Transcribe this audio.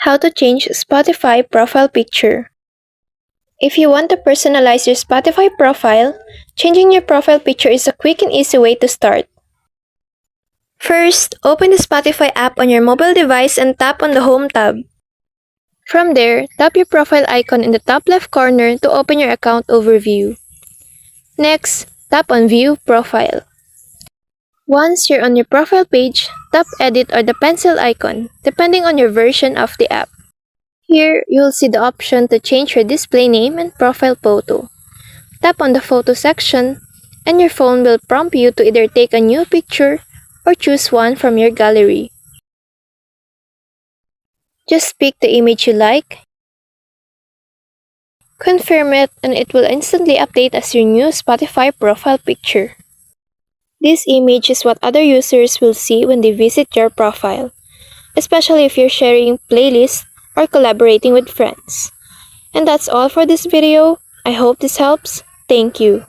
How to change Spotify profile picture. If you want to personalize your Spotify profile, changing your profile picture is a quick and easy way to start. First, open the Spotify app on your mobile device and tap on the Home tab. From there, tap your profile icon in the top left corner to open your account overview. Next, tap on View Profile. Once you're on your profile page, tap Edit or the pencil icon, depending on your version of the app. Here, you'll see the option to change your display name and profile photo. Tap on the photo section, and your phone will prompt you to either take a new picture or choose one from your gallery. Just pick the image you like, confirm it, and it will instantly update as your new Spotify profile picture. This image is what other users will see when they visit your profile, especially if you're sharing playlists or collaborating with friends. And that's all for this video. I hope this helps. Thank you.